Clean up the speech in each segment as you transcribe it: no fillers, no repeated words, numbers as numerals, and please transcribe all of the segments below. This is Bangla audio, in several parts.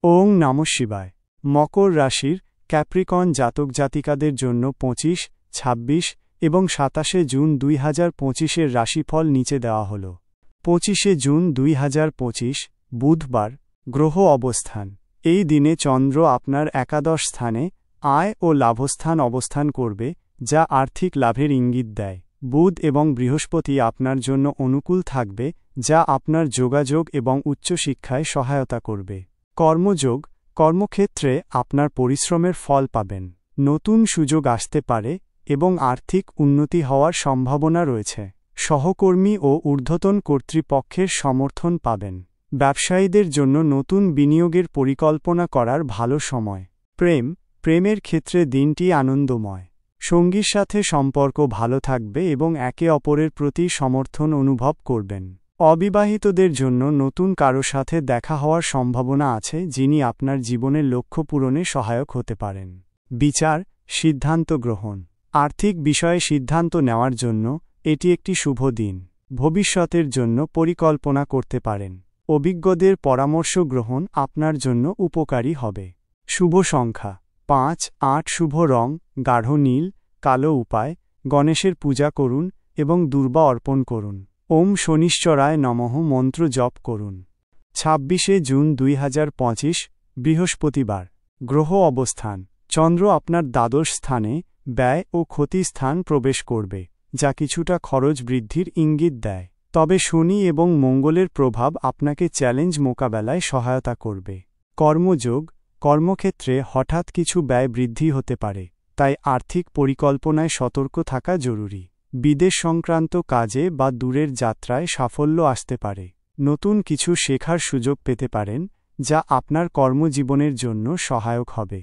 ওং নমঃ শিবায়। মকর রাশির ক্যাপ্রিকর্ন জাতক জাতিকাদের জন্য 25, 26 এবং 27 জুন 2025 রাশিফল নিচে দেওয়া হল। 25 জুন 2025 বুধবার। গ্রহ অবস্থান। এই দিনে চন্দ্র আপনার একাদশ স্থানে আয় ও লাভস্থান অবস্থান করবে, যা আর্থিক লাভের ইঙ্গিত দেয়। বুধ এবং বৃহস্পতি আপনার জন্য অনুকূল থাকবে, যা আপনার যোগাযোগ এবং উচ্চশিক্ষায় সহায়তা করবে। কর্মযোগ। কর্মক্ষেত্রে আপনার পরিশ্রমের ফল পাবেন। নতুন সুযোগ আসতে পারে এবং আর্থিক উন্নতি হওয়ার সম্ভাবনা রয়েছে। সহকর্মী ও ঊর্ধ্বতন কর্তৃপক্ষের সমর্থন পাবেন। ব্যবসায়ীদের জন্য নতুন বিনিয়োগের পরিকল্পনা করার ভালো সময়। প্রেমের ক্ষেত্রে দিনটি আনন্দময়। সঙ্গীর সাথে সম্পর্ক ভালো থাকবে এবং একে অপরের প্রতি সমর্থন অনুভব করবেন। অবিবাহিতদের জন্য নতুন কারো সাথে দেখা হওয়ার সম্ভাবনা আছে, যিনি আপনার জীবনের লক্ষ্য পূরণে সহায়ক হতে পারেন। বিচার, সিদ্ধান্ত গ্রহণ। আর্থিক বিষয়ে সিদ্ধান্ত নেওয়ার জন্য এটি একটি শুভ দিন। ভবিষ্যতের জন্য পরিকল্পনা করতে পারেন। অভিজ্ঞদের পরামর্শ গ্রহণ আপনার জন্য উপকারী হবে। শুভ সংখ্যা 5, 8। শুভ রং গাঢ় নীল, কালো। উপায়: গণেশের পূজা করুন এবং দুর্বা অর্পণ করুন। ওম শনিশ্চরায় নমঃ মন্ত্র জপ করুন। 26 জুন 2025 বৃহস্পতিবার। গ্রহ অবস্থান। চন্দ্র আপনার দ্বাদশ স্থানে ব্যয় ও ক্ষতি স্থান প্রবেশ করবে, যা কিছুটা খরচ বৃদ্ধির ইঙ্গিত দেয়। তবে শনি এবং মঙ্গলের প্রভাব আপনাকে চ্যালেঞ্জ মোকাবেলায় সহায়তা করবে। কর্মযোগ। কর্মক্ষেত্রে হঠাৎ কিছু ব্যয় বৃদ্ধি হতে পারে, তাই আর্থিক পরিকল্পনায় সতর্ক থাকা জরুরি। বিদেশ সংক্রান্ত কাজে বা দূরের যাত্রায় সাফল্য আসতে পারে। নতুন কিছু শেখার সুযোগ পেতে পারেন, যা আপনার কর্মজীবনের জন্য সহায়ক হবে।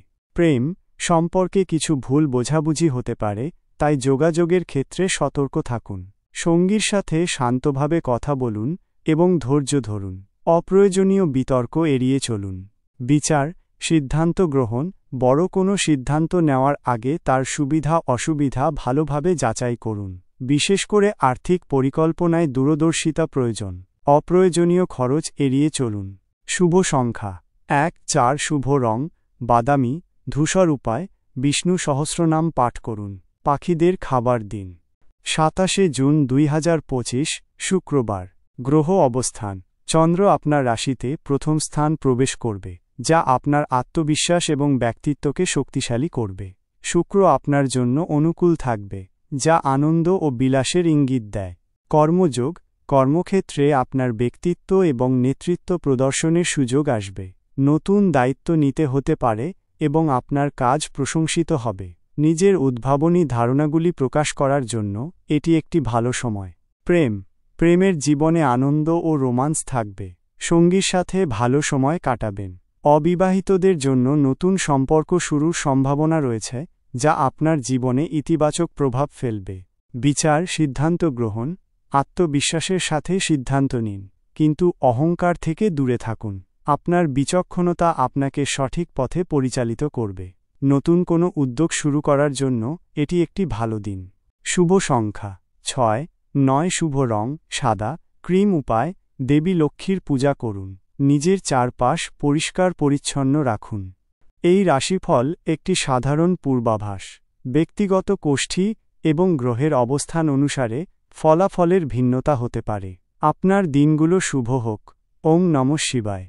সম্পর্কে কিছু ভুল বোঝাবুঝি হতে পারে, তাই যোগাযোগের ক্ষেত্রে সতর্ক থাকুন। সঙ্গীর সাথে শান্তভাবে কথা বলুন এবং ধৈর্য ধরুন। অপ্রয়োজনীয় বিতর্ক এড়িয়ে চলুন। বিচার, সিদ্ধান্ত গ্রহণ। বড় কোনো সিদ্ধান্ত নেওয়ার আগে তার সুবিধা অসুবিধা ভালোভাবে যাচাই করুন। বিশেষ করে আর্থিক পরিকল্পনায় দূরদর্শিতা প্রয়োজন। অপ্রয়োজনীয় খরচ এড়িয়ে চলুন। শুভ সংখ্যা 1, 4। শুভ রং বাদামি, ধূসর। উপায়: বিষ্ণু সহস্রনাম পাঠ করুন। পাখিদের খাবার দিন। 27 জুন 2025 শুক্রবার। গ্রহ অবস্থান। চন্দ্র আপনার রাশিতে প্রথম স্থান প্রবেশ করবে, যা আপনার আত্মবিশ্বাস এবং ব্যক্তিত্বকে শক্তিশালী করবে। শুক্র আপনার জন্য অনুকূল থাকবে, যা আনন্দ ও বিলাসের ইঙ্গিত দেয়। কর্মযোগ। কর্মক্ষেত্রে আপনার ব্যক্তিত্ব এবং নেতৃত্ব প্রদর্শনের সুযোগ আসবে। নতুন দায়িত্ব নিতে হতে পারে এবং আপনার কাজ প্রশংসিত হবে। নিজের উদ্ভাবনী ধারণাগুলি প্রকাশ করার জন্য এটি একটি ভালো সময়। প্রেমের জীবনে আনন্দ ও রোমান্স থাকবে। সঙ্গীর সাথে ভালো সময় কাটাবেন। অবিবাহিতদের জন্য নতুন সম্পর্ক শুরুর সম্ভাবনা রয়েছে, যা আপনার জীবনে ইতিবাচক প্রভাব ফেলবে। বিচার, সিদ্ধান্ত গ্রহণ। আত্মবিশ্বাসের সাথে সিদ্ধান্ত নিন, কিন্তু অহংকার থেকে দূরে থাকুন। আপনার বিচক্ষণতা আপনাকে সঠিক পথে পরিচালিত করবে। নতুন কোনো উদ্যোগ শুরু করার জন্য এটি একটি ভালো দিন। শুভ সংখ্যা 6, 9। শুভ রং সাদা, ক্রিম। উপায়: দেবী লক্ষ্মীর পূজা করুন। নিজের চারপাশ পরিষ্কার পরিচ্ছন্ন রাখুন। এই রাশিফল একটি সাধারণ পূর্বাভাস। ব্যক্তিগত কোষ্ঠী এবং গ্রহের অবস্থান অনুসারে ফলাফলের ভিন্নতা হতে পারে। আপনার দিনগুলো শুভ হোক। ওং নমঃ শিবায়।